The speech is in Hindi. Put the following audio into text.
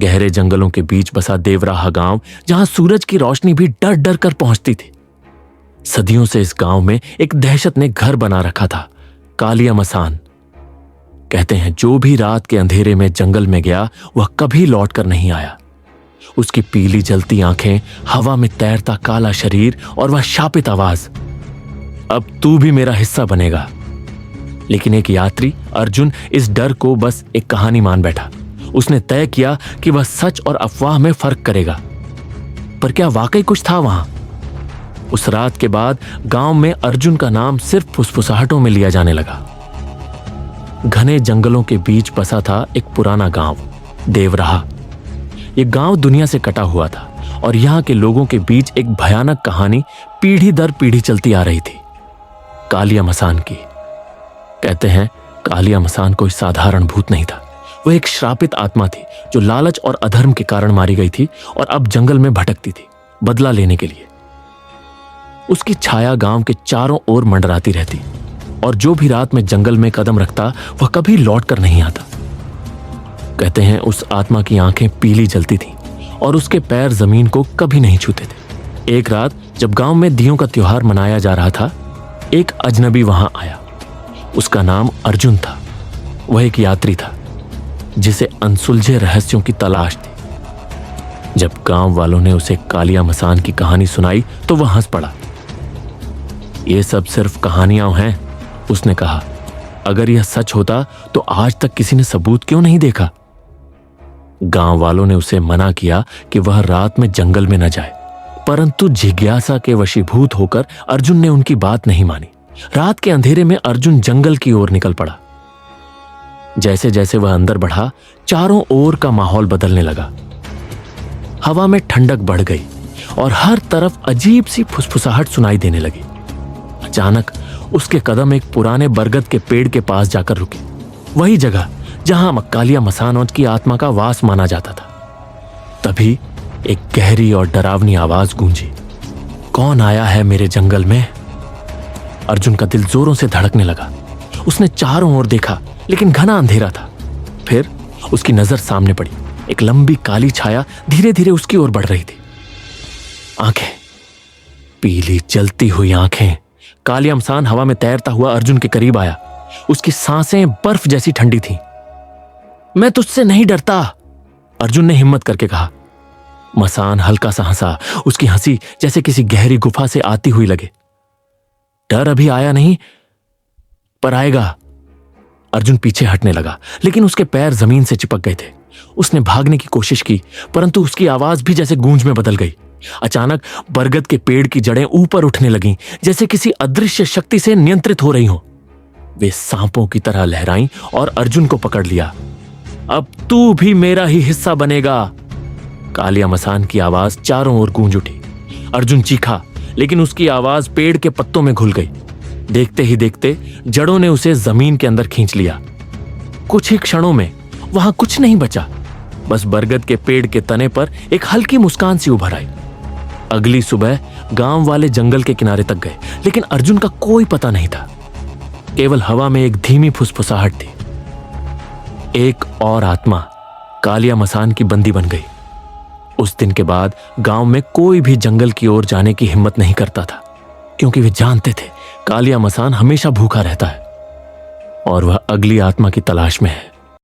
गहरे जंगलों के बीच बसा देवराहा गांव, जहां सूरज की रोशनी भी डर डर कर पहुंचती थी। सदियों से इस गांव में एक दहशत ने घर बना रखा था, कालिया मसान। कहते हैं जो भी रात के अंधेरे में जंगल में गया वह कभी लौट कर नहीं आया। उसकी पीली जलती आंखें, हवा में तैरता काला शरीर और वह शापित आवाज, अब तू भी मेरा हिस्सा बनेगा। लेकिन एक यात्री अर्जुन इस डर को बस एक कहानी मान बैठा। उसने तय किया कि वह सच और अफवाह में फर्क करेगा। पर क्या वाकई कुछ था वहां? उस रात के बाद गांव में अर्जुन का नाम सिर्फ फुसफुसाहटों में लिया जाने लगा। घने जंगलों के बीच बसा था एक पुराना गांव, देवराहा। यह गांव दुनिया से कटा हुआ था और यहां के लोगों के बीच एक भयानक कहानी पीढ़ी दर पीढ़ी चलती आ रही थी, कालिया मसान की। कहते हैं कालिया मसान कोई साधारण भूत नहीं था। वह एक श्रापित आत्मा थी जो लालच और अधर्म के कारण मारी गई थी और अब जंगल में भटकती थी, बदला लेने के लिए। उसकी छाया गांव के चारों ओर मंडराती रहती और जो भी रात में जंगल में कदम रखता वह कभी लौट कर नहीं आता। कहते हैं उस आत्मा की आंखें पीली जलती थीं और उसके पैर जमीन को कभी नहीं छूते थे। एक रात जब गांव में दियों का त्योहार मनाया जा रहा था, एक अजनबी वहां आया। उसका नाम अर्जुन था। वह एक यात्री था जिसे अनसुलझे रहस्यों की तलाश थी। जब गांव वालों ने उसे कालिया मसान की कहानी सुनाई तो वह हंस पड़ा। ये सब सिर्फ कहानियां हैं, उसने कहा। अगर यह सच होता तो आज तक किसी ने सबूत क्यों नहीं देखा? गांव वालों ने उसे मना किया कि वह रात में जंगल में न जाए, परंतु जिज्ञासा के वशीभूत होकर अर्जुन ने उनकी बात नहीं मानी। रात के अंधेरे में अर्जुन जंगल की ओर निकल पड़ा। जैसे जैसे वह अंदर बढ़ा, चारों ओर का माहौल बदलने लगा। हवा में ठंडक बढ़ गई और हर तरफ अजीब सी फुसफुसाहट सुनाई देने लगी। अचानक उसके कदम एक पुराने बरगद के पेड़ के पास जाकर रुके, वही जगह जहां कालिया मसान की आत्मा का वास माना जाता था। तभी एक गहरी और डरावनी आवाज गूंजी, कौन आया है मेरे जंगल में? अर्जुन का दिल जोरों से धड़कने लगा। उसने चारों ओर देखा लेकिन घना अंधेरा था। फिर उसकी नजर सामने पड़ी। एक लंबी काली छाया धीरे धीरे उसकी ओर बढ़ रही थी। आंखें, पीली जलती हुई आंखें। कालिया मसान हवा में तैरता हुआ अर्जुन के करीब आया। उसकी सांसें बर्फ जैसी ठंडी थीं। मैं तुझसे नहीं डरता, अर्जुन ने हिम्मत करके कहा। मसान हल्का सा हंसा। उसकी हंसी जैसे किसी गहरी गुफा से आती हुई लगे। डर अभी आया नहीं, पर आएगा। अर्जुन पीछे हटने लगा, लेकिन उसके पैर जमीन से चिपक गए थे। उसने भागने की कोशिश की, परंतु उसकी आवाज भी जैसे गूंज में बदल गई। अचानक बरगद के पेड़ की जड़ें ऊपर उठने लगीं, जैसे किसी अदृश्य शक्ति से नियंत्रित हो रही हो। वे सांपों की तरह लहराईं और अर्जुन को पकड़ लिया। अब तू भी मेरा ही हिस्सा बनेगा, कालिया मसान की आवाज चारों ओर गूंज उठी। अर्जुन चीखा, लेकिन उसकी आवाज पेड़ के पत्तों में घुल गई। देखते ही देखते जड़ों ने उसे जमीन के अंदर खींच लिया। कुछ ही क्षणों में वहां कुछ नहीं बचा, बस बरगद के पेड़ के तने पर एक हल्की मुस्कान सी उभर आई। अगली सुबह गांव वाले जंगल के किनारे तक गए, लेकिन अर्जुन का कोई पता नहीं था। केवल हवा में एक धीमी फुसफुसाहट थी। एक और आत्मा कालिया मसान की बंदी बन गई। उस दिन के बाद गांव में कोई भी जंगल की ओर जाने की हिम्मत नहीं करता था, क्योंकि वे जानते थे कालिया मसान हमेशा भूखा रहता है और वह अगली आत्मा की तलाश में है।